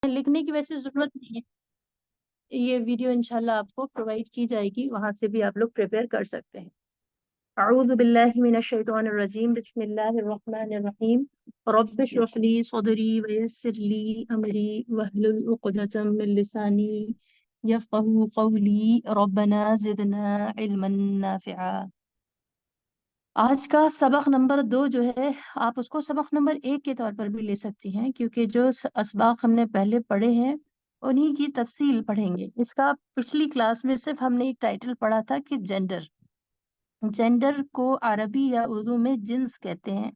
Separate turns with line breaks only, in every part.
लिखने की वैसे जरूरत नहीं है, ये वीडियो इंशाल्लाह आपको प्रोवाइड की जाएगी, वहां से भी आप लोग प्रिपेयर कर सकते हैं। अऊज़ु बिल्लाहि मिनश शैतानिर रजीम, बिस्मिल्लाहिर रहमानिर रहीम, रब्बि इश्रह ली सदरी व यस्सिर ली अमरी वहलुल उक़दतम मिन लिसानी यफ़क़हू क़ौली, रब्बना ज़िदना इल्मन नाफ़िआ। आज का सबक नंबर 2 जो है, आप उसको सबक नंबर 1 के तौर पर भी ले सकती हैं, क्योंकि जो असबाक हमने पहले पढ़े हैं उन्हीं की तफसील पढ़ेंगे। इसका पिछली क्लास में सिर्फ हमने एक टाइटल पढ़ा था कि जेंडर। जेंडर को अरबी या उर्दू में जिन्स कहते हैं,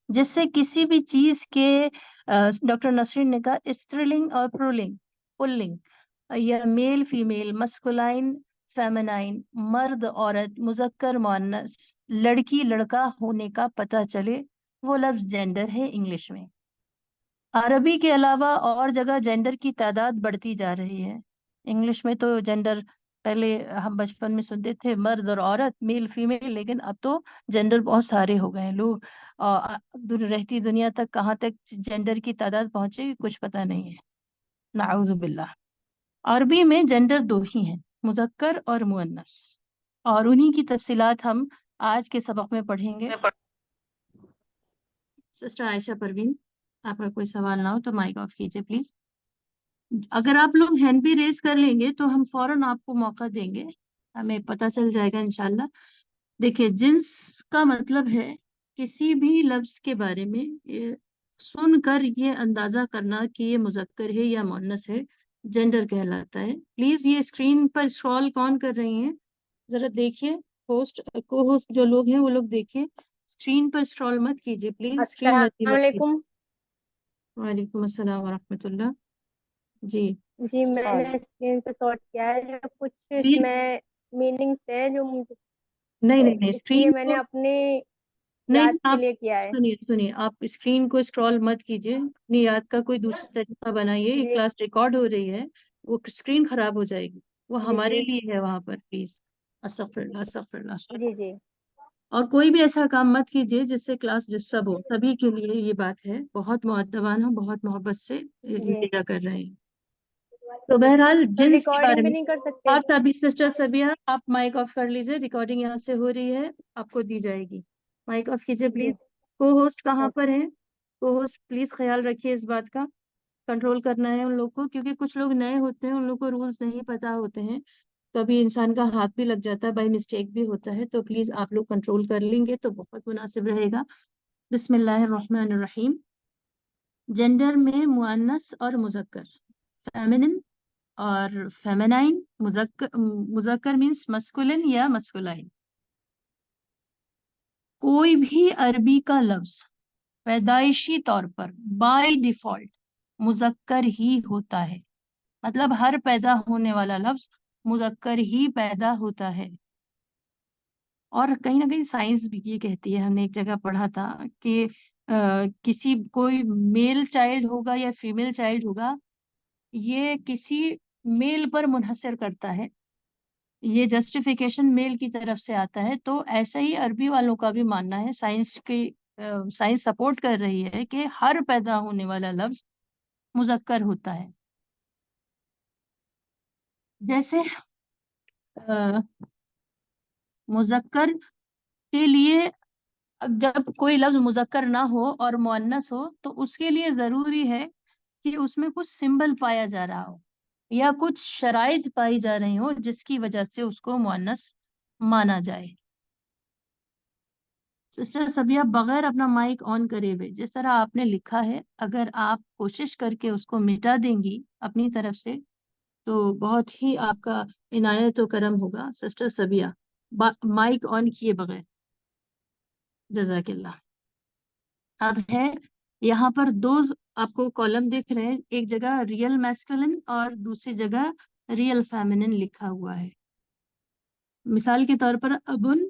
जिससे किसी भी चीज के डॉक्टर नसरीन ने कहा स्त्रीलिंग और पुल्लिंग या मेल फीमेल, मस्कुलाइन फेमिनाइन, मर्द औरत, मुजक्कर मुअन्नस, लड़की लड़का होने का पता चले, वो लफ्ज जेंडर है इंग्लिश में। अरबी के अलावा और जगह जेंडर की तादाद बढ़ती जा रही है। इंग्लिश में तो जेंडर पहले हम बचपन में सुनते थे मर्द और औरत, मेल फीमेल, लेकिन अब तो जेंडर बहुत सारे हो गए हैं। लोग रहती दुनिया तक कहाँ तक जेंडर की तादाद पहुंचेगी कुछ पता नहीं है। नाउज़ु बिल्लाह। अरबी में जेंडर 2 ही हैं, मुजक्कर और मुअन्नस, और उन्हीं की तफसीलात हम आज के सबक में पढ़ेंगे। सिस्टर आयशा परवीन, आपका कोई सवाल ना हो तो माइक ऑफ कीजिए प्लीज। अगर आप लोग हैंड भी रेज कर लेंगे तो हम फौरन आपको मौका देंगे, हमें पता चल जाएगा इंशाल्लाह। देखिए, जिन्स का मतलब है किसी भी लफ्ज के बारे में सुनकर ये अंदाजा करना कि ये मुजक्कर है या मुअन्नस है, जेंडर कहलाता है। प्लीज ये स्क्रीन पर स्क्रॉल कौन कर रही हैं, जरा देखिए। होस्ट को होस्ट जो लोग हैं वो लोग देखिए, स्क्रीन पर स्क्रॉल मत कीजिए प्लीज, स्क्रीन गंदी
अस्सलाम
मत कीजिए।
वालेकुम।
वालेकुम अस्सलाम वरहमतुल्लाह। जी
जी, मैंने स्क्रीन पे शॉट किया है, जो कुछ
प्लीज।
इसमें मीनिंग्स है जो मुझे,
नहीं
तो
नहीं नहीं,
इसलिए
स्क्रीन
मैंने
को
अपने
नहीं
याद
नहीं,
के
आप
लिए किया है।
सुनिए सुनिए, आप स्क्रीन को स्क्रॉल मत कीजिए, अपनी याद का कोई दूसरा तरीका बनाइए। ये
जी
क्लास रिकॉर्ड हो रही है, वो स्क्रीन खराब हो जाएगी, वो
जी
हमारे
जी
लिए है वहां पर, प्लीज। अस्तगफिरुल्लाह अस्तगफिरुल्लाह
जी
अस्तगफिरुल्लाह।
जी
और कोई भी ऐसा काम मत कीजिए जिससे क्लास डिस्टर्ब हो, सभी के लिए ये बात है। बहुत मुअद्दबान हो, बहुत मोहब्बत से
जी।
इंतजार कर रहे हैं। तो बहरहाल
और
जिन्स के बारे
रिकॉर्डिंग भी
में,
नहीं कर सकते?
आप सभी सिस्टर सबिया, आप माइक ऑफ कर लीजिए, रिकॉर्डिंग यहाँ से हो रही है, आपको दी जाएगी। माइक ऑफ कीजिए
जी।
प्लीज। को होस्ट कहाँ
ओके।
पर है? को होस्ट प्लीज ख्याल रखिए इस बात का, कंट्रोल करना है उन लोग को, क्योंकि कुछ लोग नए होते हैं, उन लोग को रूल्स नहीं पता होते हैं, कभी इंसान का हाथ भी लग जाता है, बाई मिस्टेक भी होता है। तो प्लीज आप लोग कंट्रोल कर लेंगे तो बहुत मुनासिब रहेगा। बिस्मिल्लाहिर रहमानिर रहीम। जेंडर में मुअन्नस और मुजक्कर, फेमिनिन और फेमिनाइन, मुजक्कर मुजक्कर मीन्स मस्कुलिन या मस्कुलाइन। कोई भी अरबी का लफ्ज पैदाइशी तौर पर बाय डिफॉल्ट मुजक्कर ही होता है, मतलब हर पैदा होने वाला लफ्ज मुजक्कर ही पैदा होता है। और कहीं ना कहीं साइंस भी ये कहती है, हमने एक जगह पढ़ा था कि किसी कोई मेल चाइल्ड होगा या फीमेल चाइल्ड होगा, ये किसी मेल पर मुनहसर करता है, ये जस्टिफिकेशन मेल की तरफ से आता है। तो ऐसा ही अरबी वालों का भी मानना है, साइंस सपोर्ट कर रही है कि हर पैदा होने वाला लफ्ज मुजक्कर होता है। जैसे मुजक्कर के लिए, जब कोई लफ्ज मुजक्कर ना हो और मुअन्नस हो तो उसके लिए जरूरी है कि उसमें कुछ सिंबल पाया जा रहा हो या कुछ शराइत पाई जा रही हो जिसकी वजह से उसको मुअन्नस माना जाए। सिस्टर सबिया, बगैर अपना माइक ऑन करे हुए जिस तरह आपने लिखा है, अगर आप कोशिश करके उसको मिटा देंगी अपनी तरफ से तो बहुत ही आपका इनायत व करम होगा। सिस्टर सबिया, माइक ऑन किए बगैर, जजाकिल्लाह। अब है यहाँ पर दो आपको कॉलम दिख रहे हैं, एक जगह रियल मैस्कुलिन और दूसरी जगह रियल फेमिनिन लिखा हुआ है। मिसाल के तौर पर अबुन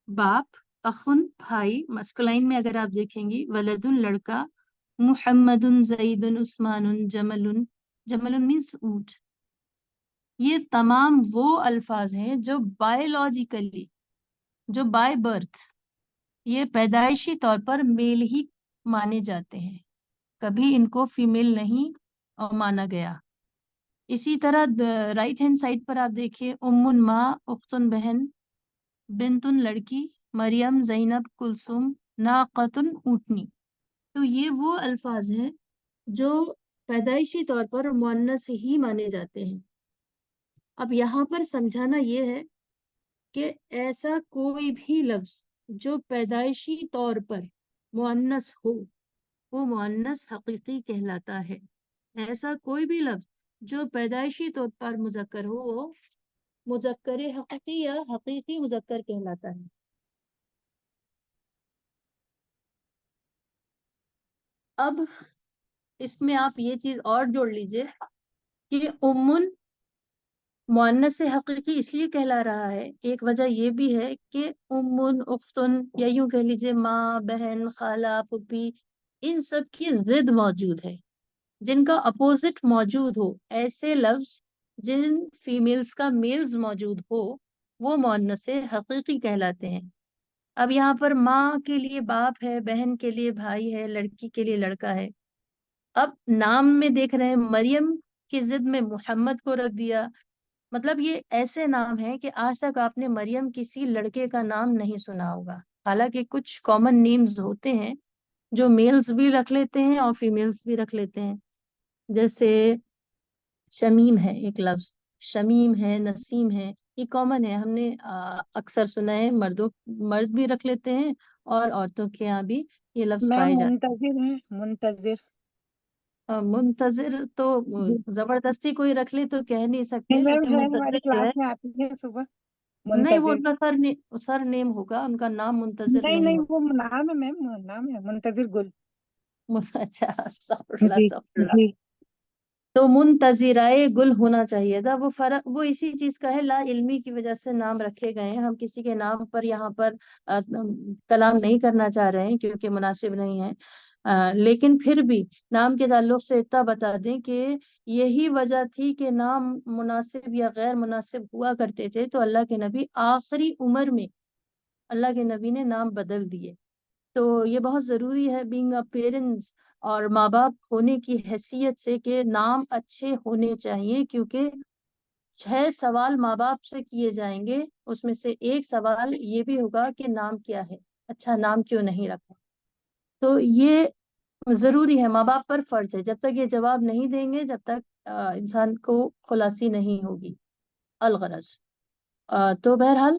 बाप, अखुन भाई, मस्कुलाइन में अगर आप देखेंगी वलदुन लड़का, मुहम्मदुन जईदुन उस्मानुन जमलुन, जमलुन मीन्स ऊंट। ये तमाम वो अल्फाज हैं जो बायोलॉजिकली, जो बाय बर्थ, ये पैदाइशी तौर पर मेल ही माने जाते हैं, कभी इनको फीमेल नहीं और माना गया। इसी तरह राइट हैंड साइड पर आप देखिए, उम्मुन माँ, उख्तुन बहन, बिनतुन लड़की, मरियम, ज़ैनब, कुलसुम, नाक़तुन ऊँटनी। तो ये वो अल्फाज हैं जो पैदाइशी तौर पर मुअन्नस ही माने जाते हैं। अब यहाँ पर समझाना ये है कि ऐसा कोई भी लफ्ज जो पैदाइशी तौर पर मुअन्नस हो वो मुअन्नस हकीकी कहलाता है। ऐसा कोई भी लफ्ज जो पैदाइशी तौर पर मुज़क्कर हो वो मुज़क्कर हकीकी या हकीकी मुज़क्कर कहलाता है। अब इसमें आप ये चीज और जोड़ लीजिए कि उम्मुन मुअन्नस से हकीकी इसलिए कहला रहा है, एक वजह ये भी है कि उम्मुन, उख्तुन या यूं कह लीजिए माँ, बहन, खाला, फूफी, इन सब की जिद मौजूद है, जिनका अपोजिट मौजूद हो। ऐसे लफ्ज जिन फीमेल्स का मेल्स मौजूद हो वो मुअन्नस से हकीकी कहलाते हैं। अब यहाँ पर माँ के लिए बाप है, बहन के लिए भाई है, लड़की के लिए लड़का है। अब नाम में देख रहे हैं मरियम की जिद में मोहम्मद को रख दिया। मतलब ये ऐसे नाम है कि आज तक आपने मरियम किसी लड़के का नाम नहीं सुना होगा। हालांकि कुछ कॉमन नेम्स होते हैं जो मेल्स भी रख लेते हैं और फीमेल्स भी रख लेते हैं। जैसे शमीम है एक लफ्ज, शमीम है, नसीम है, ये कॉमन है, हमने अक्सर सुना है। मर्द भी रख लेते हैं और औरतों के यहाँ भी ये लफ्ज
मैम
पाए जाते
मुंतजिर है, मुंतजिर।
हैं। मुंतजिर तो
जी।
जबरदस्ती कोई रख ले तो कह नहीं
नहीं
सकते,
मैम,
लेकिन
है
मुंतजिर
हमारे
जो
क्लास
है,
में आती है सुबह
नहीं वो
मुंतजिर।
उनका सर नेम होगा, उनका नाम मुंतजिर
नहीं
नहीं
नहीं,
होगा।
वो नाम है मैम, नाम है मुंतजिर गुल।
अच्छा, अस्तगफुरुल्लाह
जी
अस्तगफुरुल्लाह।
जी।
तो मुंतजिराए गुल होना चाहिए था। वो फर्क वो इसी चीज का है, ला इल्मी की वजह से नाम रखे गए हैं। हम किसी के नाम पर यहाँ पर कलाम नहीं करना चाह रहे हैं क्योंकि मुनासिब नहीं है। लेकिन फिर भी नाम के ताल्लुक से इतना बता दें कि यही वजह थी कि नाम मुनासिब या गैर मुनासिब हुआ करते थे, तो अल्लाह के नबी आखिरी उम्र में अल्लाह के नबी ने नाम बदल दिए। तो ये बहुत ज़रूरी है बीइंग अ पेरेंट्स और माँ बाप होने की हैसियत से कि नाम अच्छे होने चाहिए, क्योंकि 6 सवाल माँ बाप से किए जाएंगे। उसमें से एक सवाल ये भी होगा कि नाम क्या है, अच्छा नाम क्यों नहीं रखा। तो ये ज़रूरी है, माँ बाप पर फर्ज है। जब तक ये जवाब नहीं देंगे, जब तक इंसान को खुलासी नहीं होगी। अलगरज तो बहरहाल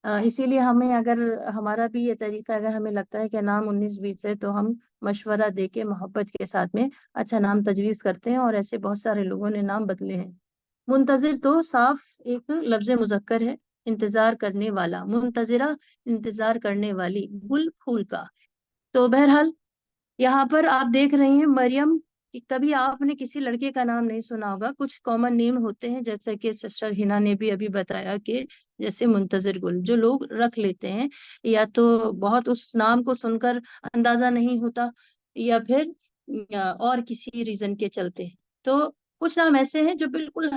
इसीलिए हमें, अगर हमारा भी ये तरीका, अगर हमें लगता है कि नाम 19-20 है तो हम मशवरा दे के मोहब्बत के साथ में अच्छा नाम तजवीज़ करते हैं, और ऐसे बहुत सारे लोगों ने नाम बदले हैं। मुंतजिर तो साफ एक लफ्ज मुजक्कर है, इंतजार करने वाला, मुंतजिरा इंतजार करने वाली, गुल फूल का। तो बहरहाल यहाँ पर आप देख रहे हैं मरियम, कि कभी आपने किसी लड़के का नाम नहीं सुना होगा। कुछ कॉमन नेम होते हैं, जैसे कि सिस्टर हिना ने भी अभी बताया कि जैसे मुंतजिर गुल जो लोग रख लेते हैं, या तो बहुत उस नाम को सुनकर अंदाजा नहीं होता, या फिर और किसी रीजन के चलते। तो कुछ नाम ऐसे हैं जो बिल्कुल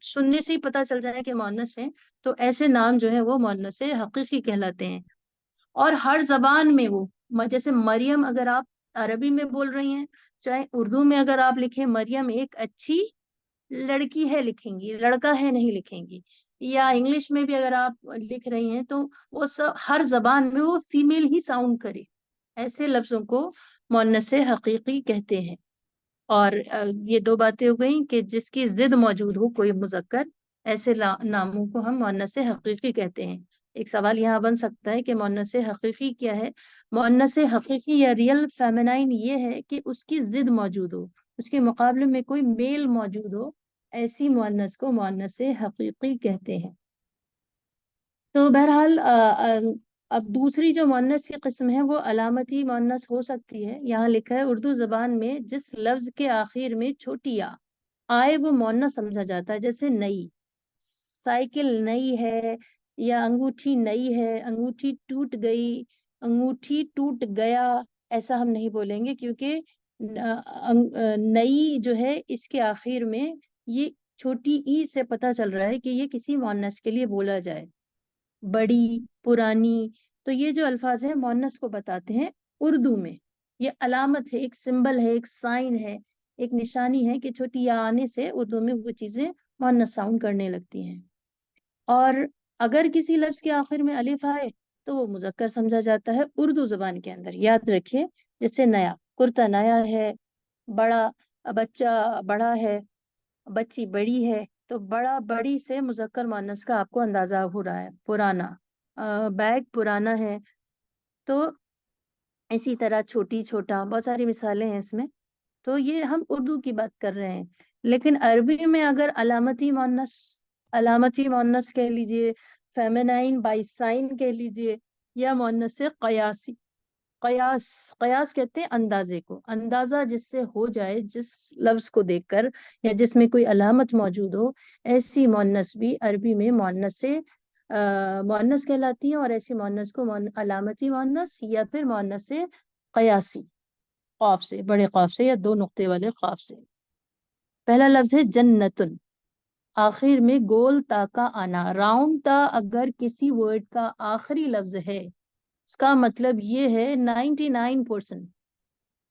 सुनने से ही पता चल जाए कि मुअन्नस हैं। तो ऐसे नाम जो है वो मुअन्नस से हकीकी कहलाते हैं। और हर जबान में वो जैसे मरियम अगर आप अरबी में बोल रही हैं, चाहे उर्दू में अगर आप लिखें मरियम एक अच्छी लड़की है लिखेंगी, लड़का है नहीं लिखेंगी। या इंग्लिश में भी अगर आप लिख रही हैं तो वो सब हर जबान में वो फीमेल ही साउंड करे। ऐसे लफ्जों को मुअन्नस हकीकी कहते हैं। और ये दो बातें हो गई कि जिसकी जिद मौजूद हो कोई मुजक्कर, ऐसे नामों को हम मुअन्नस हकीकी कहते हैं। एक सवाल यहाँ बन सकता है कि मुअन्नस हकीकी क्या है। मुअन्नस हकीकी या रियल फेमिनाइन ये है कि उसकी जिद मौजूद हो, उसके मुकाबले में कोई मेल मौजूद हो। ऐसी मुअन्नस को मुअन्नस हकीकी कहते हैं। तो बहरहाल अब दूसरी जो मुअन्नस की किस्म है वो अलामती मुअन्नस हो सकती है। यहाँ लिखा है उर्दू जबान में जिस लफ्ज के आखिर में छोटी या आए वो मुअन्नस समझा जाता है। जैसे नई, साइकिल नई है, या अंगूठी नई है, अंगूठी टूट गई, अंगूठी टूट गया। ऐसा हम नहीं बोलेंगे, क्योंकि नई जो है इसके आखिर में ये छोटी ई से पता चल रहा है कि ये किसी मुअन्नस के लिए बोला जाए। बड़ी, पुरानी, तो ये जो अल्फाज हैं मुअन्नस को बताते हैं उर्दू में। ये अलामत है, एक सिंबल है, एक साइन है, ایک نشانی ہے کہ چھوٹی یا آنے سے اردو میں وہ چیزیں مؤنث ساؤنڈ کرنے لگتی ہیں. اور اگر کسی لفظ کے آخر میں الف آئے تو وہ مذکر سمجھا جاتا ہے اردو زبان کے اندر. یاد رکھیے، جیسے نیا، کرتا نیا ہے، بڑا، بچہ بڑا ہے، بچی بڑی ہے، تو بڑا بڑی سے مذکر مؤنث کا آپ کو اندازہ ہو رہا ہے. پرانا، بیگ پرانا ہے. تو اسی طرح چھوٹی، چھوٹا، بہت ساری مثالیں ہیں اس میں. تو یہ ہم اردو کی بات کر رہے ہیں. لیکن عربی میں اگر علامتی مؤنث کہہ لیجئے، فیمینائن بائی سائن کہہ لیجئے، یا مؤنث قیاسی. قیاس کہتے ہیں اندازے کو، اندازہ جس سے ہو جائے، جس لفظ کو دیکھ کر یا جس میں کوئی علامت موجود ہو، ایسی مؤنث بھی عربی میں مؤنث کہلاتی ہیں. اور ایسی مؤنث کو علامتی مؤنث یا پھر مؤنث قیاسی، قاف سے، بڑے قاف سے یا 2 نقطے والے قاف سے. پہلا لفظ ہے جنتن. آخر میں گول تا کا آنا. راؤنڈ تا اگر کسی ورڈ کا آخری لفظ ہے، اس کا مطلب یہ ہے 99%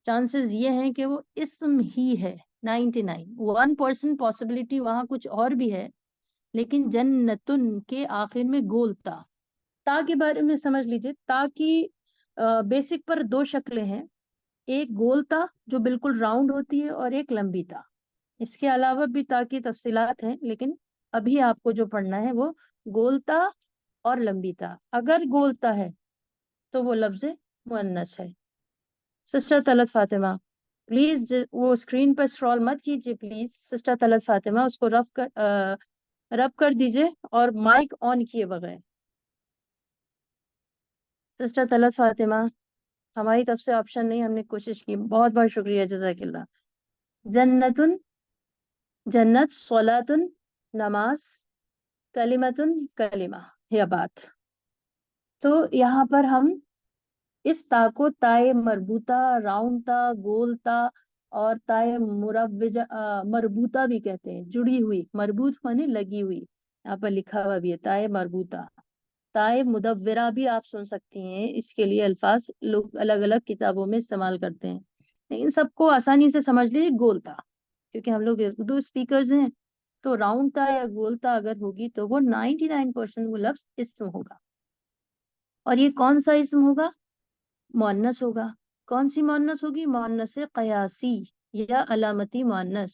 چانسز یہ ہیں کہ وہ اسم ہی ہے. 1% پاسبلٹی وہاں کچھ اور بھی ہے. لیکن جنتن کے آخر میں گول تا. تا کے بارے میں سمجھ لیجئے. تا کی بیسک پر 2 شکلیں ہیں. ایک گول تا جو بالکل راؤنڈ ہوتی ہے، اور ایک لمبی تا. اس کے علاوہ بھی تا کی تفصیلات ہیں، لیکن ابھی آپ کو جو پڑھنا ہے وہ گول تا اور لمبی تا. اگر گول تا ہے تو وہ لفظ مؤنث ہے. سسٹر طلعت فاطمہ پلیز وہ اسکرین پر اسکرول مت کیجیے پلیز. سسٹر طلعت فاطمہ اس کو رب کر دیجیے اور مائک آن کیے بغیر. سسٹر طلعت فاطمہ، ہماری طرف سے آپشن نہیں، ہم نے کوشش کی. بہت بہت شکریہ، جزاک اللہ. جنتن، جنت، صلاتن، نماز، کلمتن، کلمہ یا بات. تو یہاں پر ہم اس تا کو تائے مربوطہ، راؤنڈ تا، گول تا اور تائے مربوطہ بھی کہتے ہیں. جڑی ہوئی، مربوط مانے لگی ہوئی. یہاں پر لکھا ہوا بھی ہے تائے مربوطہ. تائے مدورہ بھی آپ سن سکتی ہیں. اس کے لیے الفاظ لوگ الگ الگ کتابوں میں استعمال کرتے ہیں. لیکن سب کو آسانی سے سمجھ لیجیے گول تا، کیونکہ ہم لوگ اردو اسپیکرز ہیں. تو راؤنڈ تا یا گول تا اگر ہوگی تو وہ 99% وہ لفظ اسم ہوگا. اور یہ کون سا اسم ہوگا؟ مؤنث ہوگا. کون سی مؤنث ہوگی؟ مؤنث قیاسی یا علامتی مؤنث.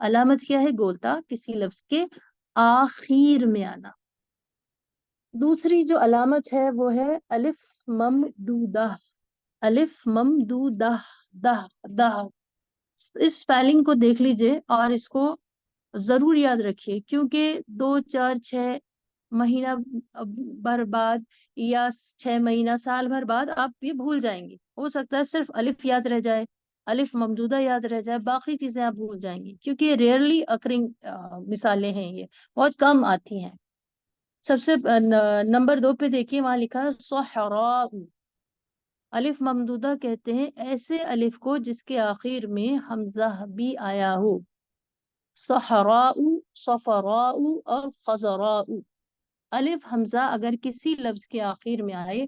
علامت کیا ہے؟ گول تا، کسی لفظ کے آخر میں آنا. دوسری جو علامت ہے وہ ہے الف ممدودہ. الف ممدودہ، دہ. اس سپیلنگ کو دیکھ لیجئے اور اس کو ضرور یاد رکھیے، کیونکہ 2 4 6 مہینہ بھر بعد یا 6 مہینہ سال بھر بعد آپ یہ بھول جائیں گے. ہو سکتا ہے صرف الف یاد رہ جائے، الف ممدودہ یاد رہ جائے، باقی چیزیں آپ بھول جائیں گی، کیونکہ یہ ریئرلی اکرنگ مثالیں ہیں، یہ بہت کم آتی ہیں. سب سے نمبر 2 پہ دیکھیے، وہاں لکھا ہے صحراء. الف ممدودہ کہتے ہیں ایسے الف کو جس کے آخر میں حمزہ بھی آیا ہو. صحراء، صفراء اور خضراء. الف حمزہ اگر کسی لفظ کے آخر میں آئے،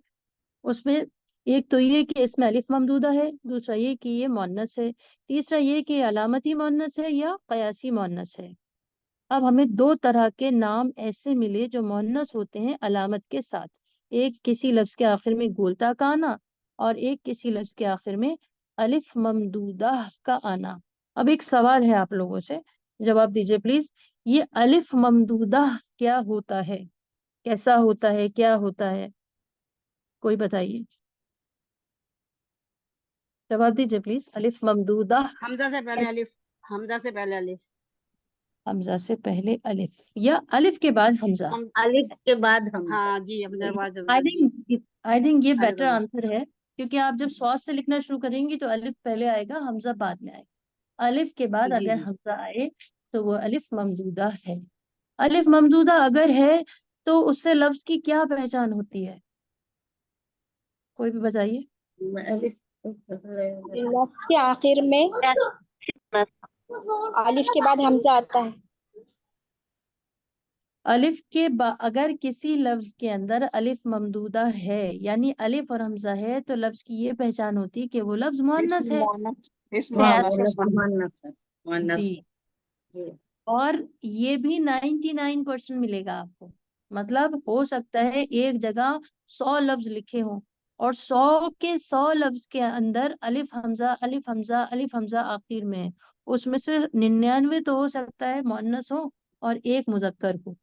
اس میں ایک تو یہ کہ اس میں الف ممدودہ ہے، دوسرا یہ کہ یہ مؤنث ہے، تیسرا یہ کہ علامتی مؤنث ہے یا قیاسی مؤنث ہے. اب ہمیں 2 طرح کے نام ایسے ملے جو مؤنث ہوتے ہیں علامت کے ساتھ. ایک کسی لفظ کے آخر میں گولتا کا آنا، اور ایک کسی لفظ کے آخر میں الف ممدودہ کا آنا. اب ایک سوال ہے آپ لوگوں سے، جواب دیجئے پلیز. یہ الف ممدودہ کیا ہوتا ہے؟ کیسا ہوتا ہے؟ کیا ہوتا ہے؟ کوئی بتائیے، جواب دیجئے پلیز. الف ممدودہ.
حمزہ سے پہلے الف. حمزہ سے پہلے الف.
حمزہ سے پہلے الف یا الف کے بعد حمزہ؟
الف کے بعد حمزہ.
ہاں جی،
I think یہ بیٹر آنسر ہے، کیونکہ آپ جب سواد سے لکھنا شروع کریں گی تو الف پہلے آئے گا، حمزہ بعد میں آئے گا. الف کے بعد
جی،
اگر
جی.
حمزہ آئے تو وہ الف ممدودہ ہے. الف ممدودہ اگر ہے تو اس سے لفظ کی کیا پہچان ہوتی ہے؟ کوئی بھی بتائیے.
لفظ کے آخر میں الف کے بعد حمزہ آتا ہے.
الف کے اگر کسی لفظ کے اندر الف ممدودہ ہے، یعنی الف اور حمزہ ہے، تو لفظ کی یہ پہچان ہوتی ہے کہ وہ لفظ مؤنث ہے.
مؤنث ہے. मुअन्नस।
जी,
जी
और ये भी 99% मिलेगा आपको। मतलब हो सकता है एक जगह 100 लफ्ज लिखे हों और 100 के 100 लफ्ज के अंदर अलिफ हमजा अलिफ हमजा अलिफ हमजा आखिर में है। उसमें से 99 तो हो सकता है मुअन्नस हो और एक मुजक्कर हो।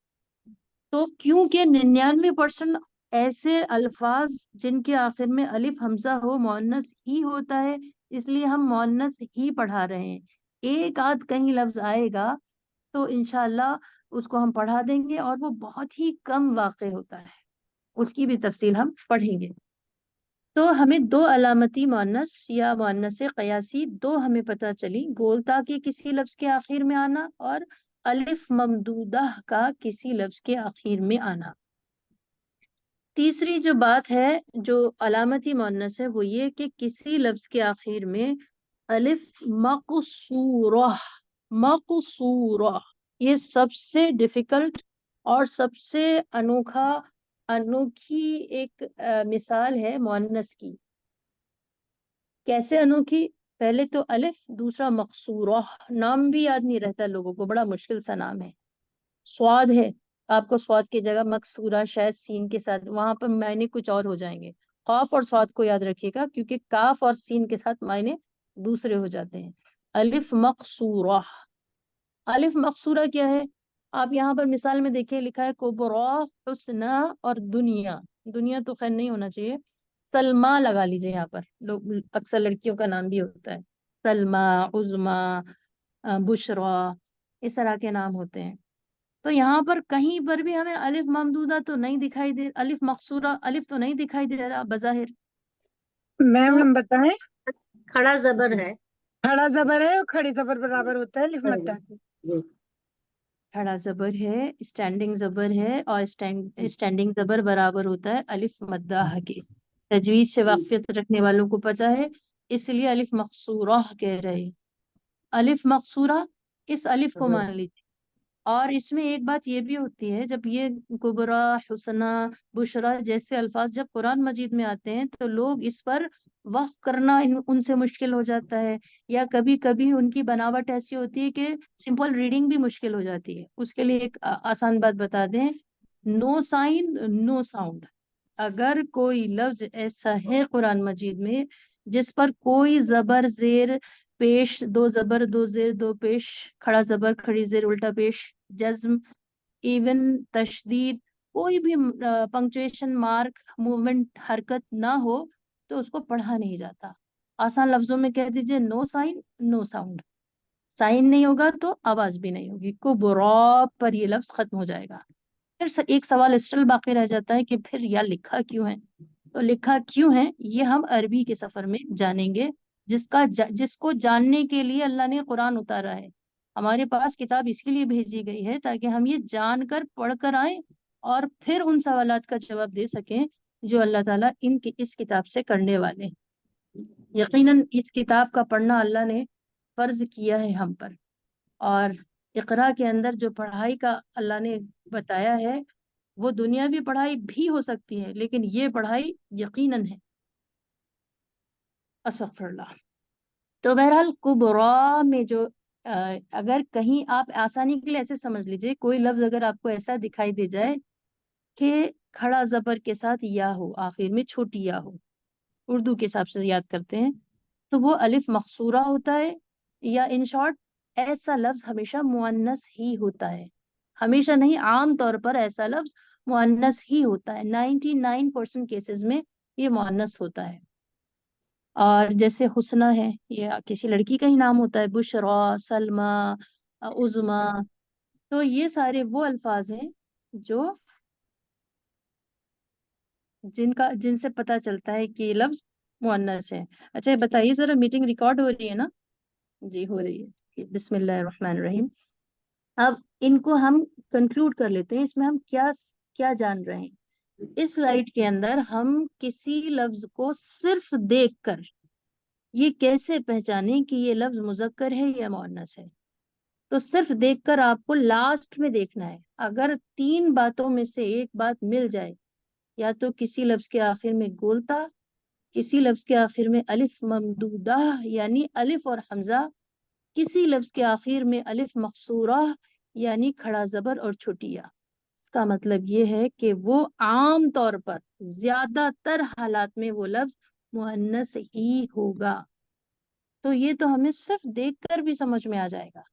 तो क्योंकि 99% ऐसे अल्फाज जिनके आखिर में अलिफ हमजा हो मुअन्नस ही होता है, इसलिए हम मुअन्नस ही पढ़ा रहे हैं। एक आध कहीं लफ्ज आएगा तो इंशाल्लाह उसको हम पढ़ा देंगे, और वो बहुत ही कम वाक़े होता है, उसकी भी तफसील हम पढ़ेंगे। तो हमें दो अलामती मुअन्नस या मुअन्नस क़यासी दो हमें पता चली, गोलता के किसी लफ्ज के आखिर में आना और अलिफ ममदूदा का किसी लफ्ज के आखिर में आना। तीसरी जो बात है जो अलामती मुअन्नस है वो ये कि किसी लफ्ज के आखिर में अलिफ मक़सूरह, मक़सूरह, ये सबसे डिफिकल्ट और सबसे अनोखी एक मिसाल है मुअन्नस की। कैसे अनोखी? पहले तो अलिफ, दूसरा मक़सूरह। नाम भी याद नहीं रहता लोगों को, बड़ा मुश्किल सा नाम है। स्वाद है, आपको स्वाद की जगह मकसूरा शायद सीन के साथ, वहां पर मायने कुछ और हो जाएंगे। काफ और स्वाद को याद रखिएगा क्योंकि काफ और सीन के साथ मायने दूसरे हो जाते हैं। अलिफ मकसूरा, अलिफ मकसूरा क्या है? आप यहाँ पर मिसाल में देखिए, लिखा है कुबरा, हुस्ना और दुनिया। दुनिया तो खैर नहीं होना चाहिए, सलमा लगा लीजिए। यहाँ पर लोग अक्सर लड़कियों का नाम भी होता है, सलमा, उज़मा, बुशरा, इस तरह के नाम होते हैं। तो यहाँ पर कहीं पर भी हमें अलिफ ममदूदा तो नहीं दिखाई दे, अलिफ मकसूरा अलिफ तो नहीं दिखाई दे रहा बज़ाहिर।
मैम
तो
हम बताएं,
खड़ा जबर है।
खड़ा जबर है और खड़ी जबर बराबर होता है अलिफ मद्दा के।
जी
खड़ा जबर है, स्टैंडिंग जबर है, और स्टैंडिंग जबर बराबर होता है अलिफ मद्दाह के। तजवीज से वाक़ियत रखने वालों को पता है, इसलिए अलिफ मकसूरा कह रहे हैं। अलिफ मकसूरा, इस अलिफ को मान लीजिए। और इसमें एक बात ये भी होती है, जब ये कुबरा, हुसना, बुशरा जैसे अल्फाज जब कुरान मजीद में आते हैं तो लोग इस पर वक़्फ करना उनसे मुश्किल हो जाता है, या कभी कभी उनकी बनावट ऐसी होती है कि सिंपल रीडिंग भी मुश्किल हो जाती है। उसके लिए एक आसान बात बता दें, नो साइन नो साउंड। अगर कोई लफ्ज ऐसा है कुरान मजीद में जिस पर कोई जबर जेर पेश, दो जबर दो जेर दो पेश, खड़ा जबर खड़ी जेर उल्टा पेश, जज्म, इवन, तशदीद, कोई भी पंक्चुएशन मार्क, मूवमेंट, हरकत ना हो, तो उसको पढ़ा नहीं जाता। आसान लफ्जों में कह दीजिए, no sign no sound. Sign नहीं होगा तो आवाज भी नहीं होगी, कुबरा पर ये लफ्ज खत्म हो जाएगा। फिर एक सवाल स्टिल बाकी रह जाता है कि फिर यह लिखा क्यों है? तो लिखा क्यों है ये हम अरबी के सफर में जानेंगे, जिसको जानने के लिए अल्लाह ने कुरान उतारा है। हमारे पास किताब इसके लिए भेजी गई है ताकि हम ये जानकर पढ़ कर आए और फिर उन सवालात का जवाब दे सकें जो अल्लाह ताला इस किताब से करने वाले हैं। यकीनन इस किताब का पढ़ना अल्लाह ने फर्ज किया है हम पर। और इकरा के अंदर जो पढ़ाई का अल्लाह ने बताया है वो दुनियावी पढ़ाई भी हो सकती है, लेकिन ये पढ़ाई यकीनन है। अस्तगफिरुल्लाह। तो बहरहाल कुबरा में जो अगर कहीं आप आसानी के लिए ऐसे समझ लीजिए, कोई लफ्ज अगर आपको ऐसा दिखाई दे जाए कि खड़ा जबर के साथ या हो, आखिर में छोटी या हो, उर्दू के हिसाब से याद करते हैं, तो वो अलिफ मकसूरा होता है। या इन शॉर्ट, ऐसा लफ्ज हमेशा मुअन्नस ही होता है। हमेशा नहीं, आम तौर पर ऐसा लफ्ज मुअन्नस ही होता है। 99% केसेस में ये मुअन्नस होता है। और जैसे हुस्ना है, ये किसी लड़की का ही नाम होता है, बुशरा, सलमा, उज़मा। तो ये सारे वो अल्फाज हैं जो जिनसे पता चलता है कि ये लफ्ज मुअन्नस है। अच्छा ये बताइए जरा, मीटिंग रिकॉर्ड हो रही है ना? जी हो रही है। बिस्मिल्लाहिर्रहमानिर्रहीम। अब इनको हम कंक्लूड कर लेते हैं, इसमें हम क्या क्या जान रहे हैं। इस स्लाइड के अंदर हम किसी लफ्ज को सिर्फ देखकर ये कैसे पहचानें कि ये लफ्ज मुजक्कर है या मुअन्नस है। तो सिर्फ देखकर आपको लास्ट में देखना है, अगर तीन बातों में से एक बात मिल जाए, या तो किसी लफ्ज के आखिर में गोलता, किसी लफ्ज के आखिर में अलिफ ममदूदा यानी अलिफ और हमजा, किसी लफ्ज के आखिर में अलिफ मकसूरा यानी खड़ा जबर और छोटी या, इसका मतलब ये है कि वो आम तौर पर ज्यादातर हालात में वो लफ्ज मुअन्नस ही होगा। तो ये तो हमें सिर्फ देखकर भी समझ में आ जाएगा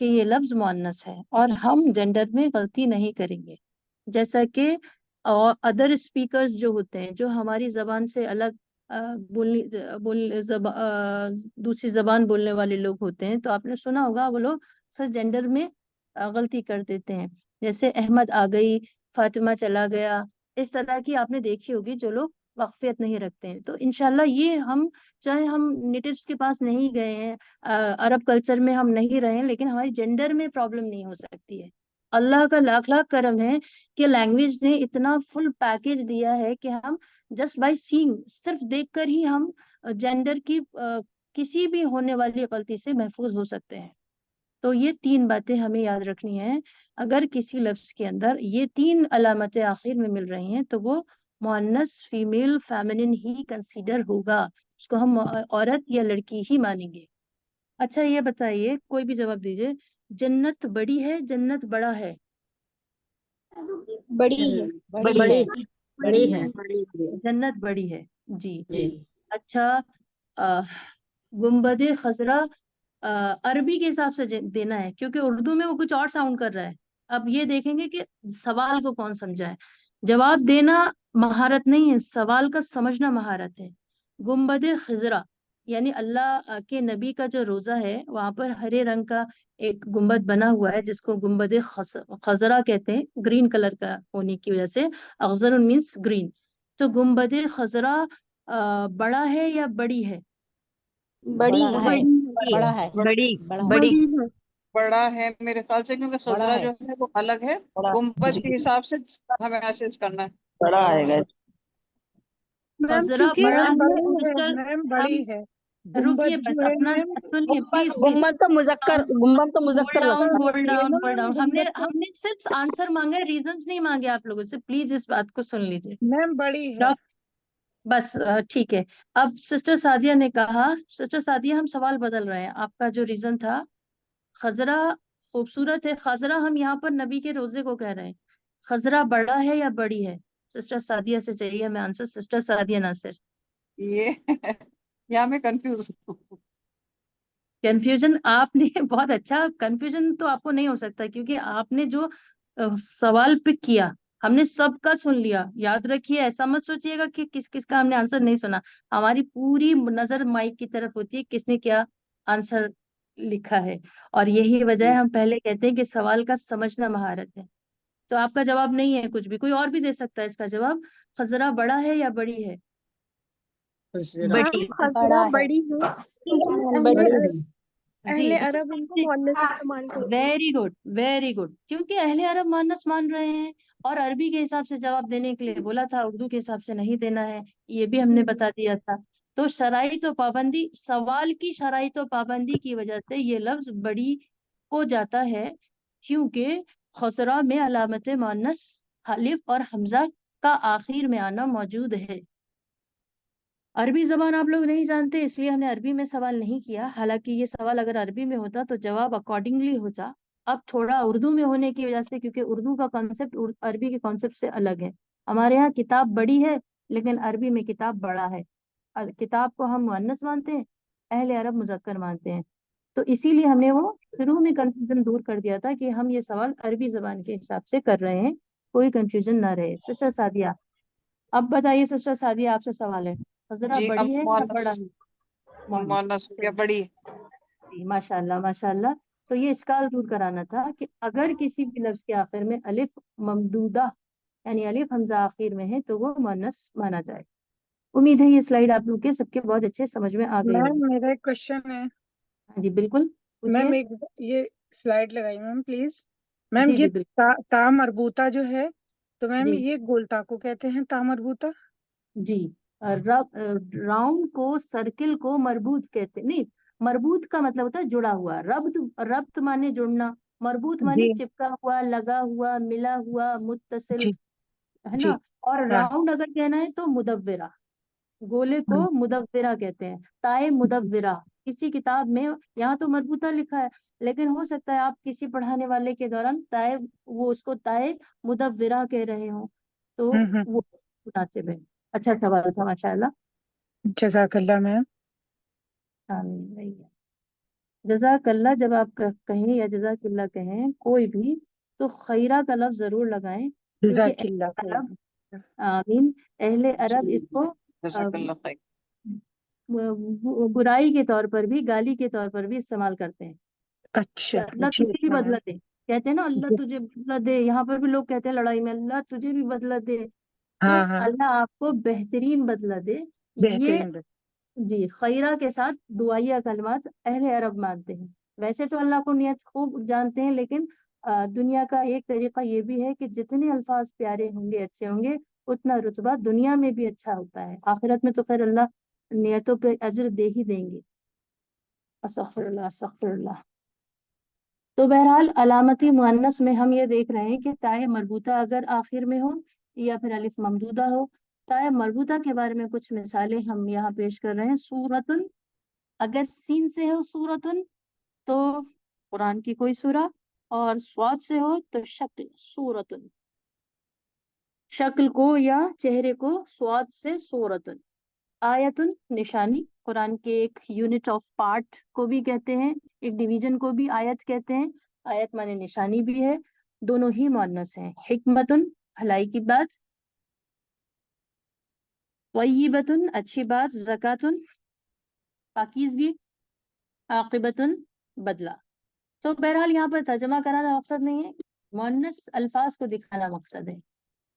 कि ये लफ्ज मुअन्नस है और हम जेंडर में गलती नहीं करेंगे। जैसा कि और अदर स्पीकर्स जो होते हैं, जो हमारी जबान से अलग दूसरी जबान बोलने वाले लोग होते हैं, तो आपने सुना होगा वो लोग सर जेंडर में गलती कर देते हैं। जैसे अहमद आ गई, फातिमा चला गया, इस तरह की आपने देखी होगी जो लोग वाकफियत नहीं रखते हैं। तो इंशाल्लाह ये हम, चाहे हम नेटिव्स के पास नहीं गए हैं, अरब कल्चर में हम नहीं रहे हैं, लेकिन हमारी जेंडर में प्रॉब्लम नहीं हो सकती है। अल्लाह का लाख लाख करम है कि लैंग्वेज ने इतना फुल पैकेज दिया है कि हम जस्ट बाय सीइंग, सिर्फ देखकर ही हम जेंडर की किसी भी होने वाली गलती से महफूज हो सकते हैं। तो ये तीन बातें हमें याद रखनी है। अगर किसी लफ्ज के अंदर ये तीन अलामतें आखिर में मिल रही हैं तो वो मुअन्नस, फीमेल, फेमिनिन ही कंसीडर होगा, उसको हम औरत या लड़की ही मानेंगे। अच्छा ये बताइए, कोई भी जवाब दीजिए, जन्नत बड़ी है जन्नत बड़ा है?
बड़ी है।
बड़ी बड़ी है।
जन्नत बड़ी है, जी।
जी।
अच्छा, गुम्बद खजरा अरबी के हिसाब से देना है, क्योंकि उर्दू में वो कुछ और साउंड कर रहा है। अब ये देखेंगे कि सवाल को कौन समझा है। जवाब देना महारत नहीं है, सवाल का समझना महारत है। गुम्बद खजरा यानी अल्लाह के नबी का जो रोजा है वहां पर हरे रंग का एक गुम्बद बना हुआ है, जिसको गुम्बद खजरा कहते हैं, ग्रीन कलर का होने की वजह से। अखजर मीन्स ग्रीन। तो गुम्बद खजरा बड़ा है या बड़ी है?
बड़ी है।
बड़ा है।
बड़ी
बड़ी
है। बड़ा है मेरे ख्याल से, क्योंकि खजरा जो है वो अलग है, गुम्बद के हिसाब से हमें मैसेज करना है।
बड़ा आएगा।
मैम
खजरा
क्योंकि
बड़ा है
बड़ी है,
मिस्टर,
मैम
हम
बड़ी है।
रुकिए
गुम्बद
बस,
जो है
अपना
मैम,
सुनिए प्लीज प्लीज।
गुम्बद तो मुजक्कर
डाउन
लगता है।
होल्ड डाउन होल्ड डाउन, हमने
गुम्बद तो
हमने सिर्फ आंसर मांगा है, रीजंस नहीं मांगे आप लोगों से। प्लीज इस बात को सुन लीजिए।
मैम बड़ी है।
डॉक- बस ठीक है। अब सिस्टर सादिया ने कहा, सिस्टर सादिया हम सवाल बदल रहे हैं। आपका जो रीजन था खजरा खूबसूरत है, खजरा हम यहाँ पर नबी के रोजे को कह रहे हैं। खजरा बड़ा है या बड़ी है? सिस्टर सादिया से चाहिए हमें आंसर, सिस्टर सादिया नासिर।
ये यहाँ मैं कंफ्यूज हूँ।
कंफ्यूजन आपने बहुत अच्छा, कंफ्यूजन तो आपको नहीं हो सकता क्योंकि आपने जो सवाल पिक किया हमने सबका सुन लिया। याद रखिए, ऐसा मत सोचिएगा कि किस किस का हमने आंसर नहीं सुना। हमारी पूरी नजर माइक की तरफ होती है, किसने क्या आंसर लिखा है। और यही वजह है हम पहले कहते हैं कि सवाल का समझना महारत है। तो आपका जवाब नहीं है कुछ भी, कोई और भी दे सकता है इसका जवाब। खजरा बड़ा है या बड़ी है?
खजरा
मैम खजरा बड़ी है,
बड़ी
अहले
है।
जी
अहले अरब इनको मुअन्नस इस्तेमाल करते हैं।
वेरी गुड वेरी गुड, क्योंकि अहले अरब मुअन्नस मान रहे हैं और अरबी के हिसाब से जवाब देने के लिए बोला था, उर्दू के हिसाब से नहीं देना है, ये भी हमने बता दिया था। तो शराइत व पाबंदी, सवाल की शराइत व पाबंदी की वजह से ये लफ्ज बड़ी हो जाता है, क्योंकि खसरा में अलामत मुअन्नस अलिफ और हमजा का आखिर में आना मौजूद है। अरबी जबान आप लोग नहीं जानते इसलिए हमने अरबी में सवाल नहीं किया, हालांकि ये सवाल अगर अरबी में होता तो जवाब अकॉर्डिंगली होता। अब थोड़ा उर्दू में होने की वजह से, क्योंकि उर्दू का कॉन्सेप्ट अरबी के कॉन्सेप्ट से अलग है। हमारे यहाँ किताब बड़ी है लेकिन अरबी में किताब बड़ा है। किताब को हम मुअन्नस मानते हैं, अहले अरब मुजक्कर मानते हैं। तो इसीलिए हमने वो शुरू में कंफ्यूजन दूर कर दिया था कि हम ये सवाल अरबी जबान के हिसाब से कर रहे हैं, कोई कंफ्यूजन ना रहे। सिस्टर सादिया, अब बताइए सिस्टर सादिया, आपसे सवाल है, खजरा
जी।
बड़ी
अब
है या बड़ा है? मोहन,
मोनस हो गया, बड़ी है।
जी माशाल्लाह माशाल्लाह। तो ये इसकाल दूर कराना था कि अगर किसी भी लफ्ज के आखिर में अलिफ ममदूदा यानी अलिफ हमजा आखिर में है तो वो मुअन्नस माना जाए। उम्मीद है ये स्लाइड आप लोग के सबके बहुत अच्छे समझ में आ गई
मैम
होगी।
मेरा एक क्वेश्चन है।
हाँ जी बिल्कुल
मैम
पूछिए।
एक ये स्लाइड लगाई मैम प्लीज। मैम
जी
ये
जी बिल्कुल।
ता मरबूता जो है, तो मैम
जी
ये गोलता को कहते हैं ता मरबूता।
जी राउंड को, सर्किल को मरबूत कहते नहीं, मरबूत का मतलब होता है जुड़ा हुआ। रब्त, रब्त माने जुड़ना, मरबूत माने
जी
चिपका हुआ, लगा हुआ, मिला हुआ, मुत्तसिल,
जी
है
जी।
ना। और
हाँ
राउंड अगर कहना है तो मुदव्विरा, गोले
हाँ
को मुदव्विरा कहते हैं, ताए मुदव्विरा। किसी किताब में यहाँ तो मरबूता लिखा है, लेकिन हो सकता है आप किसी पढ़ाने वाले के दौरान ताए, वो उसको ताए मुदव्विरा कह रहे हो, तो वो मुनासिब है। अच्छा सवाल था माशाल्लाह।
जज़ाकल्लाह मैम।
आमीन। वही है जज़ाकल्लाह, जब आप कहें या जज़ाकल्लाह कहें कोई भी, तो खैरा का लफ्ज जरूर लगाएं, क्योंकि
जज़ाकल्लाह
अहले अरब,
खैर।
आमीन, अहले अरब इसको
जज़ाकल्लाह खैर।
बुराई के तौर पर भी, गाली के तौर पर भी इस्तेमाल करते हैं।
अच्छा
अल्लाह
जी,
तुझे भी
अच्छा
बदला
मैम।
दे, कहते हैं ना अल्लाह
जी,
तुझे बदला दे, यहाँ पर भी लोग कहते हैं लड़ाई में अल्लाह तुझे भी बदला दे, तो
हाँ हाँ,
अल्लाह आपको बेहतरीन बदला दे। ये
बेहतरीन बात।
जी खैरा के साथ दुआया कलमात अहले अरब मानते हैं। वैसे तो अल्लाह को नियत खूब जानते हैं, लेकिन दुनिया का एक तरीका ये भी है कि जितने अल्फाज प्यारे होंगे, अच्छे होंगे, उतना रुतबा दुनिया में भी अच्छा होता है। आखिरत में तो खैर अल्लाह नियतों पे अज्र दे ही देंगे। अस्तगफिरुल्लाह अस्तगफिरुल्लाह। तो बहरहाल अलामती मुअन्नस में हम ये देख रहे हैं कि ताए मरबूता अगर आखिर में हो या फिर अलिफ ममदूदा हो। ताए मरबूता के बारे में कुछ मिसालें हम यहाँ पेश कर रहे हैं। सूरतुन, अगर सीन से हो सूरतुन तो कुरान की कोई सूरा, और स्वाद से हो तो शक्ल सूरतुन, शक्ल को या चेहरे को स्वाद से सूरतुन। आयतुन, निशानी, कुरान के एक यूनिट ऑफ पार्ट को भी कहते हैं, एक डिवीजन को भी आयत कहते हैं। आयत माने निशानी भी है, दोनों ही मुअन्नस हैं। हिकमतुन, भलाई की बात। तय्यिबतुन, अच्छी बात। ज़कातुन, पाकीज़गी। आक़िबतुन, बदला। तो बहरहाल यहाँ पर तर्जमा कराना मकसद नहीं है, मुअन्नस अल्फाज को दिखाना मकसद है।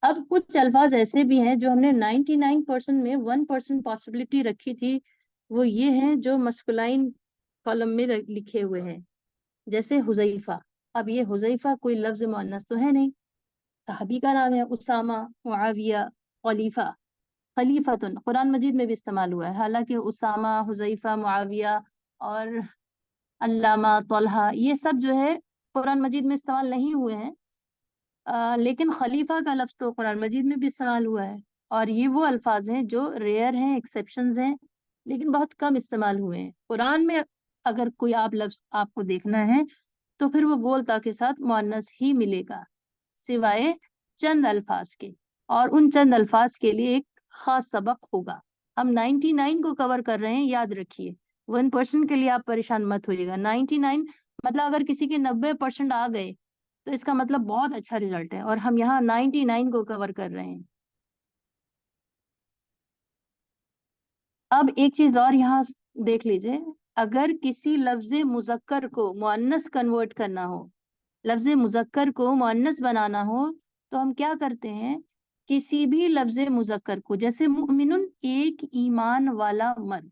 अब कुछ अल्फाज ऐसे भी हैं जो हमने 99% में 1% पॉसिबिलिटी रखी थी, वो ये हैं जो मस्कुलाइन कॉलम में लिखे हुए हैं, जैसे हुज़ैफा। अब ये हुज़ैफा कोई लफ्ज मुअन्नस तो है नहीं, सहाबी का नाम है। उसामा, मुआविया, खलीफा। खलीफतुन कुरान मजीद में भी इस्तेमाल हुआ है, हालांकि उसामा, हुज़ैफा, मुआविया और अल्लामा, तलहा, ये सब जो है कुरान मजीद में इस्तेमाल नहीं हुए हैं। लेकिन खलीफा का लफ्ज तो कुरान मजीद में भी इस्तेमाल हुआ है, और ये वो अल्फाज हैं जो रेयर हैं, एक्सेप्शंस हैं, लेकिन बहुत कम इस्तेमाल हुए हैं कुरान में। अगर कोई आप लफ्ज आपको देखना है तो फिर वो गोलता के साथ मुअन्नस ही मिलेगा, सिवाय चंद अल्फाज के, और उन चंद अल्फाज के लिए एक खास सबक होगा। हम 99 को कवर कर रहे हैं, याद रखिए। 1% के लिए आप परेशान मत होइएगा। 99 मतलब अगर किसी के 90% आ गए तो इसका मतलब बहुत अच्छा रिजल्ट है, और हम यहाँ 99 को कवर कर रहे हैं। अब एक चीज और यहाँ देख लीजिए, अगर किसी लफ्ज मुजक्कर को मुअन्नस कन्वर्ट करना हो, लफ्ज मुजक्कर को मुअन्नस बनाना हो, तो हम क्या करते हैं, किसी भी लफ्ज मुजक्कर को, जैसे मुमिनुन एक ईमान वाला मर्द,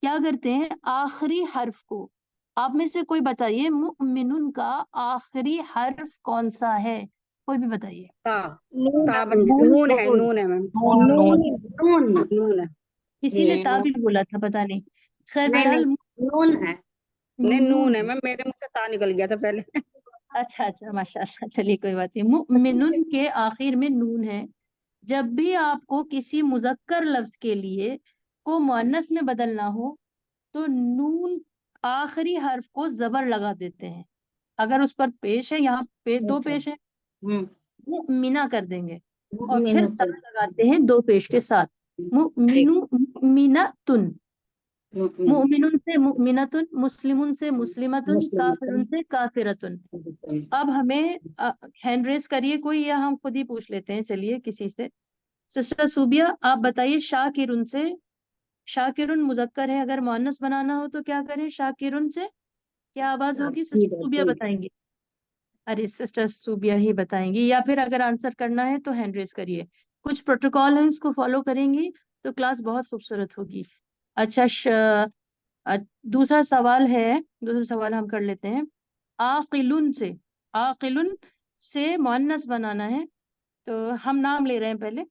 क्या करते हैं, आखिरी हर्फ को, आप में से कोई बताइए मुमिनुन का आखिरी हर्फ कौन सा है, कोई भी बताइए।
ता
नून
ता बन नून है, नून है मैम। नून है।
किसी ने
जी
ता
नून।
भी बोला था, पता नहीं। खैर
नहीं नहीं,
बहरहाल
नून है। नहीं,
नून
नून है
है।
मैम, मेरे मुंह से ता निकल गया था पहले।
अच्छा अच्छा, माशाल्लाह, चलिए कोई बात नहीं। मुमिनुन के आखिर में नून है। जब भी आपको किसी मुजक्कर लफ्ज के लिए को मुअन्नस में बदलना हो, तो नून आखिरी हर्फ को जबर लगा देते हैं। अगर उस पर पेश है, यहाँ पे दो
अच्छा।
पेश है,
हम्म।
मुमिना कर देंगे, और फिर
मुमिनतुन।
ता लगाते हैं दो पेश के साथ।
ठीक।
मुमिनु, मुमिनतुन।
मुमिन।
मुमिनुन से मुमिनतुन, मुस्लिमुन से मुस्लिमतुन, काफिरुन
मुस्लिमतुन।
से काफिरतुन। अब हमें हैंड रेस करिए कोई, या हम खुद ही पूछ लेते हैं, चलिए किसी से। सिस्टर सूबिया, आप बताइए, शाकिरुन से, शाकिरुन मुजक्कर है, अगर मुअन्नस बनाना हो तो क्या करें, शाकिरुन से क्या आवाज होगी? सिस्टर सूबिया बताएंगी? अरे सिस्टर सूबिया ही बताएंगी, या फिर अगर आंसर करना है तो हैंड रेस करिए। कुछ प्रोटोकॉल है, उसको फॉलो करेंगी तो क्लास बहुत खूबसूरत होगी। अच्छा दूसरा सवाल है, दूसरा सवाल हम कर लेते हैं। आकिलुन से, आकिलुन से मुअन्नस बनाना है, तो हम नाम ले रहे हैं पहले,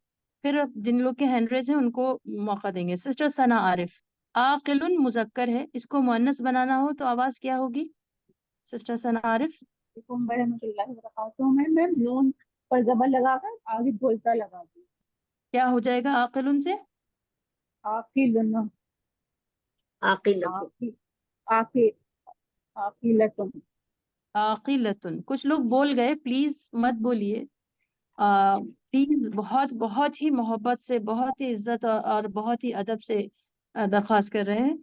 फिर जिन लोग के हैंड रेज हैं उनको मौका देंगे। सिस्टर सना आरिफ, आकिलुन मुजक्कर है, इसको मुअन्नस बनाना हो तो आवाज क्या होगी? सिस्टर सना आरिफ।
में मैम नून पर जबर लगाकर आगे गोलता लगा दी।
क्या हो जाएगा आकिलुन से?
आपकी लुना।
आकिलतुन।
आखिर आखिलतुन।
आकिलतुन, कुछ लोग बोल गए, प्लीज मत बोलिए। प्लीज बहुत बहुत ही मोहब्बत से, बहुत ही इज्जत और बहुत ही अदब से दरख्वास्त कर रहे हैं।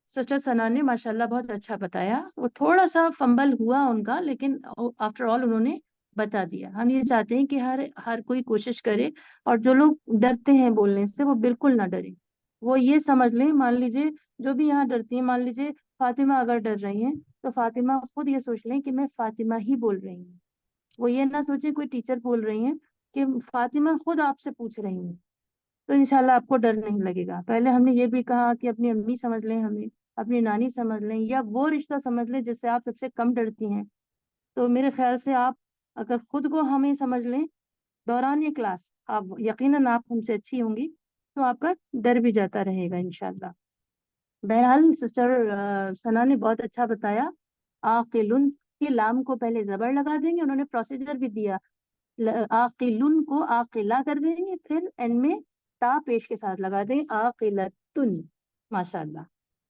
सिस्टर सना ने माशाल्लाह बहुत अच्छा बताया। वो थोड़ा सा फंबल हुआ उनका, लेकिन आफ्टर ऑल उन्होंने बता दिया। हम ये चाहते हैं कि हर हर कोई कोशिश करे, और जो लोग डरते हैं बोलने से वो बिल्कुल ना डरे। वो ये समझ लें, मान लीजिए जो भी यहाँ डरती है, मान लीजिए फातिमा अगर डर रही हैं, तो फातिमा खुद ये सोच लें कि मैं फातिमा ही बोल रही हूँ। वो ये ना सोचे कोई टीचर बोल रही है, कि फातिमा खुद आपसे पूछ रही है। तो इंशाल्लाह आपको डर नहीं लगेगा। पहले हमने ये भी कहा कि अपनी अम्मी समझ लें, हमें अपनी नानी समझ लें, या वो रिश्ता समझ लें जिससे आप सबसे कम डरती हैं। तो मेरे ख्याल से आप अगर खुद को हमें समझ लें दौरान ये क्लास, आप यकीनन आप हमसे अच्छी होंगी, तो आपका डर भी जाता रहेगा इंशाल्लाह। बहरहाल सिस्टर सना ने बहुत अच्छा बताया। आकिलुन की लाम को पहले जबर लगा देंगे, उन्होंने प्रोसीजर भी दिया। आकिलुन को आकिला कर देंगे, फिर एंड में ता पेश के साथ लगा देंगे, आकिलतुन। माशाल्लाह।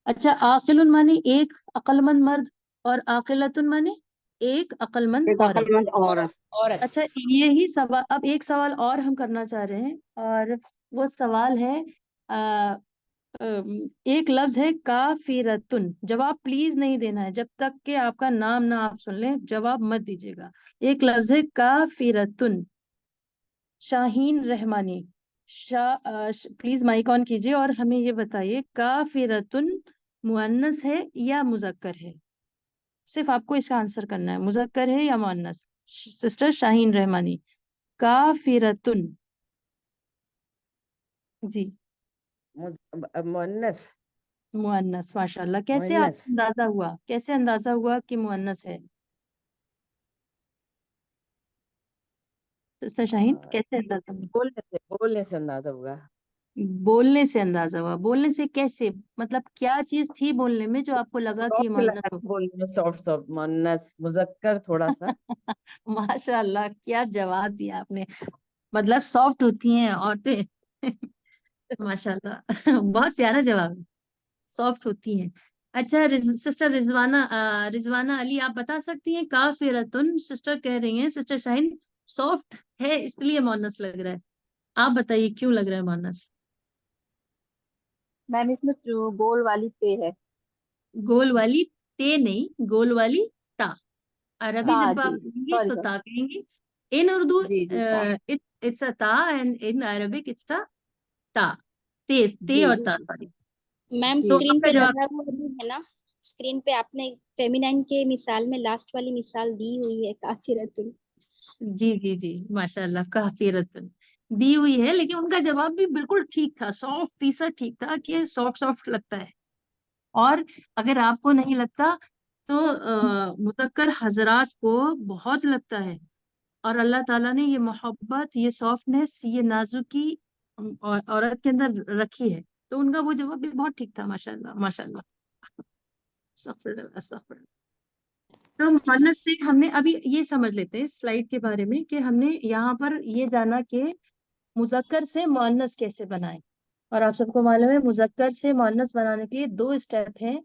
अच्छा, आकिलुन माने एक अक्लमंद मर्द, और आकिलतुन माने एक अक्लमंद
एक
औरत।
अक्लमंद औरत।
औरत।
अच्छा, यही सवाल, अब एक सवाल और हम करना चाह रहे हैं, और वो सवाल है आ, एक लफ्ज है काफिरतुन। जवाब प्लीज नहीं देना है जब तक कि आपका नाम ना आप सुन लें, जवाब मत दीजिएगा। एक लफ्ज है काफिरतुन। Shaheen Rahmani, please mic on कीजिए और हमें ये बताइए, काफिरतुन मुअन्नस है या मुजक्कर है? सिर्फ आपको इसका आंसर करना है, मुजक्कर है या मुअन्नस। सिस्टर शाहीन रहमानी, काफिरतुन। जी,
मुअन्नस।
मुअन्नस। माशाल्लाह। कैसे
मुअन्नस।
आपको अंदाजा हुआ, कैसे अंदाजा हुआ कि मुअन्नस है? सिस्टर शाहीन, कैसे अंदाजा हुआ?
बोलने से अंदाजा होगा।
बोलने से अंदाजा हुआ। बोलने से कैसे, मतलब क्या चीज थी बोलने में जो आपको लगा कि ये
सॉफ्ट
मुअन्नस
लगा
हो?
बोलने में, सॉफ्ट सॉफ्ट। मुअन्नस मुजक्कर थोड़ा सा।
माशाल्लाह, क्या जवाब दिया आपने। मतलब सॉफ्ट होती हैं औरतें। माशाल्लाह। बहुत प्यारा जवाब है, सॉफ्ट होती हैं। अच्छा, सिस्टर रिजवाना, रिजवाना अली, आप बता सकती हैं काफिरतुन, सिस्टर कह रही हैं सिस्टर शाहीन सॉफ्ट है इसलिए मोनस लग रहा है। आप बताइए क्यों लग रहा है मोनस?
मैम इसमें जो गोल वाली पे है।
गोल वाली ते नहीं, गोल वाली ता। अरबी
ता,
जब
जी
आप
जी,
कहेंगे
सॉरी
तो
सॉरी।
ता कहेंगे। इन उर्दू
जी जी, ता।
इट्स अ ता, and in Arabic it's a ता। ते
जी
और
जी
ता,
जी
सॉरी।
मैम
तो
जी जी।
स्क्रीन
आपका
पे
जवाब।
लगा हुआ भी है ना। स्क्रीन पे आपने फेमिनाइन के मिसाल में लास्ट वाली मिसाल दी हुई है काफिरतुन।
जी जी जी, माशाल्लाह, काफी रतन दी हुई है, लेकिन उनका जवाब भी बिल्कुल ठीक था, 100% ठीक था कि सॉफ्ट सॉफ्ट लगता है। और अगर आपको नहीं लगता तो मुज़क्कर हजरात को बहुत लगता है। और अल्लाह ताला ने ये मोहब्बत, ये सॉफ्टनेस, ये नाजुकी औरत के अंदर रखी है। तो उनका वो जवाब भी बहुत ठीक था, माशाल्लाह माशाल्लाह। अस्तगफिरुल्लाह, अस्तगफिरुल्लाह। तो मुअन्नस से हमने अभी ये समझ लेते हैं स्लाइड के बारे में, कि हमने यहाँ पर ये जाना कि मुजक्कर से मुअन्नस कैसे बनाएं। और आप सबको मालूम है मुजक्कर से मुअन्नस बनाने के लिए 2 स्टेप हैं।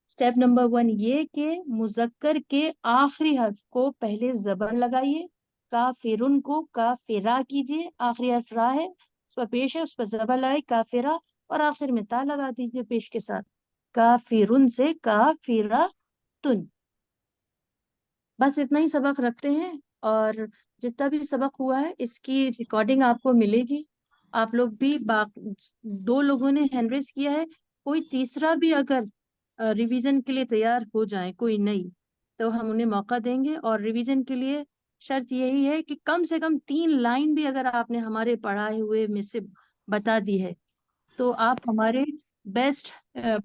स्टेप नंबर 1 ये कि मुजक्कर के आखिरी हर्फ को पहले जबर लगाइए, काफिरुन को काफिरा कीजिए, आखिरी हर्फ रा है, उस पर पेश है, उस पर जबर लगाए काफिरा, और आखिर में ता लगा दीजिए पेश के साथ, काफिरुन से काफिरा तुन। बस इतना ही सबक रखते हैं। और जितना भी सबक हुआ है इसकी रिकॉर्डिंग आपको मिलेगी। आप लोग भी 2 लोगों ने हैंड रेज किया है, कोई तीसरा भी अगर रिवीजन के लिए तैयार हो जाए, कोई नहीं, तो हम उन्हें मौका देंगे। और रिवीजन के लिए शर्त यही है कि कम से कम 3 लाइन भी अगर आपने हमारे पढ़ाए हुए में से बता दी है, तो आप हमारे बेस्ट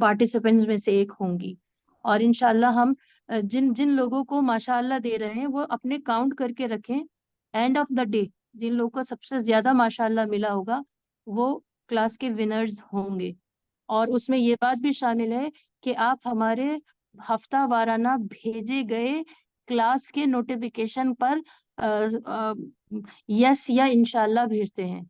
पार्टिसिपेंट्स में से एक होंगी। और इंशाल्लाह हम जिन जिन लोगों को माशाल्लाह दे रहे हैं वो अपने काउंट करके रखें। एंड ऑफ द डे जिन लोगों को सबसे ज्यादा माशाल्लाह मिला होगा वो क्लास के विनर्स होंगे। और उसमें ये बात भी शामिल है कि आप हमारे हफ्ता वाराना भेजे गए क्लास के नोटिफिकेशन पर यस या इंशाल्लाह भेजते हैं।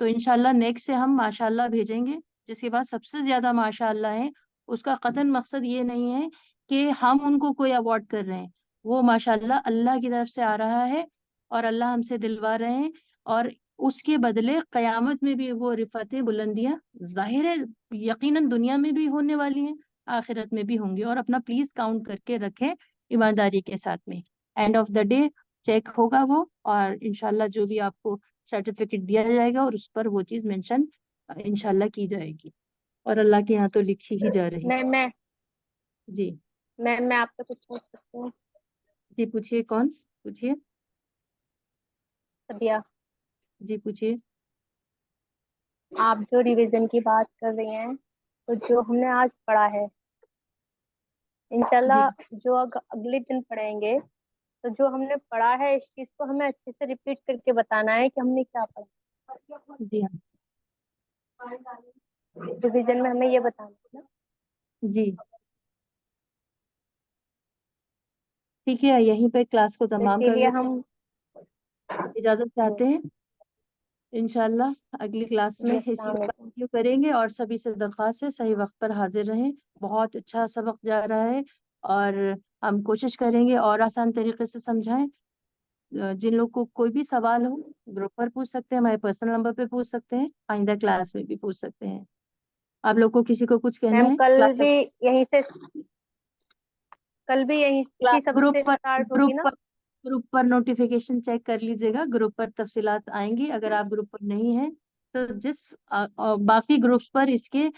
तो इंशाल्लाह नेक्स्ट से हम माशाल्लाह भेजेंगे, जिसके बाद सबसे ज्यादा माशाल्लाह है اس کا قطعاً مقصد یہ نہیں ہے کہ ہم ان کو کوئی اوارڈ کر رہے ہیں، وہ ماشاءاللہ اللہ کی طرف سے آ رہا ہے اور اللہ ہم سے دلوا رہے ہیں، اور اس کے بدلے قیامت میں بھی وہ رفتیں بلندیاں ظاہر ہے یقیناً دنیا میں بھی ہونے والی ہیں، آخرت میں بھی ہوں گی، اور اپنا پلیز کاؤنٹ کر کے رکھیں ایمانداری کے ساتھ میں. And of the day check ہوگا وہ، اور انشاءاللہ جو بھی آپ کو سرٹیفکیٹ دیا جائے گا اور اس پر وہ چیز مینشن انشاءاللہ کی جائے گی، اور اللہ کے یہاں تو لکھی ہی جا رہی.
میں
جی
میں آپ سے کچھ پوچھ سکتی ہوں؟
جی پوچھیے، کون پوچھیے؟
سبیہ،
جی پوچھیے.
آپ جو ریویژن کی بات کر رہی ہیں، تو جو ہم نے آج پڑھا ہے انشاءاللہ جو اگلے دن پڑھیں گے، تو جو ہم نے پڑھا ہے اس چیز کو ہمیں اچھے سے ریپیٹ کر کے بتانا ہے کہ ہم نے کیا پڑھا.
جی ہاں
ریویژن میں ہمیں یہ بتانا ہے نا.
جی ٹھیک ہے، یہیں پہ کلاس کو
تو
تمام
اسی
کر
لیے
لیتے
ہم
ہیں. اجازت چاہتے ہیں انشاءاللہ اگلی کلاس
جی
میں اسی
السلام
پر
علیکم.
کنٹینیو کریں گے، اور سبھی سے درخواست ہے صحیح وقت پر حاضر رہیں. بہت اچھا سبق جا رہا ہے اور ہم کوشش کریں گے اور آسان طریقے سے سمجھائیں. جن لوگ کو کوئی بھی سوال ہو گروپ پر پوچھ سکتے ہیں، ہمارے پرسنل نمبر پہ پوچھ سکتے ہیں، آئندہ کلاس میں بھی پوچھ سکتے ہیں. آپ لوگ کو کسی کو کچھ کہنا
میم
ہے؟
کل
کلاس
بھی اسی سبق سے اسٹارٹ ہوگی نا؟
گروپ پر نوٹیفیکیشن چیک کر لیجیے گا، گروپ پر تفصیلات آئیں گی. اگر آپ گروپ پر نہیں ہیں تو باقی گروپس پر اس کے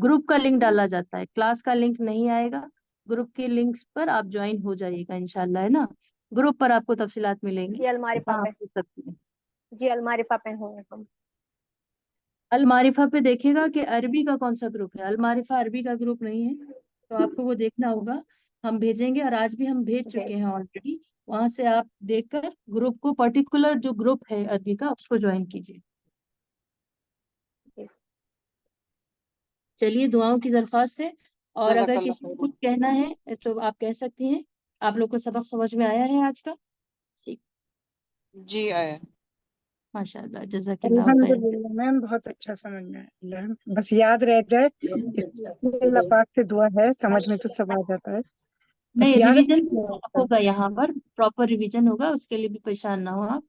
گروپ کا لنک ڈالا جاتا ہے، کلاس کا لنک نہیں آئے گا. گروپ کے لنکس پر آپ جوائن ہو جائیے گا انشاءاللہ، ہے نا. گروپ پر آپ کو تفصیلات ملیں گی.
جی المعرفہ
ہاں
پہ،
پوچھ سکتی ہیں.
جی المعرفہ پہ ہوں گے ہم.
المعرفہ پہ دیکھے گا کہ عربی کا کون سا گروپ ہے. المعرفہ عربی کا گروپ نہیں ہے، تو آپ کو وہ دیکھنا ہوگا. ہم بھیجیں گے، اور آج بھی ہم بھیج
جی
چکے ہیں آلریڈی. وہاں سے آپ دیکھ کر گروپ کو، پرٹیکولر جو گروپ ہے عربی کا، اس کو جوائن کیجیے.
جی.
چلیے دعاؤں کی درخواست ہے، اور
جزاک
اگر
اللہ
کسی کو
خیر.
کچھ کہنا ہے تو آپ کہہ سکتی ہیں. آپ لوگ کو سبق سمجھ میں آیا ہے آج کا؟ ٹھیک،
جی آیا.
ماشاء اللہ، جزاک اللہ خیر.
الحمدللہ میم بہت اچھا سمجھ میں آیا. بس یاد رہ جائے، اس لیے اللہ پاک سے دعا ہے، سمجھ میں تو سب آ جاتا ہے، بس
نہیں،
یاد
ریویژن
رہتا ہے.
ہوگا یہاں پر، پراپر ریویژن ہوگا، اس کے لیے بھی پریشان نہ ہو آپ.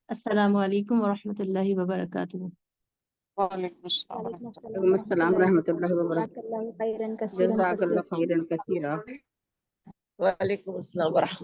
السلام علیکم ورحمۃ اللہ وبرکاتہ.
وعلیکم السلام
وعلیکم
ورحمۃ اللہ.
السلام
وعلیکم
ورحمۃ
السلام
اللہ
رحمۃ اللہ
وبرکاتہ.
وبرکاتہ.
جزاک اللہ خیرا کثیرا
جزاک اللہ
کثیرا.
خیرا کثیرا.
وعلیکم السلام ورحمۃ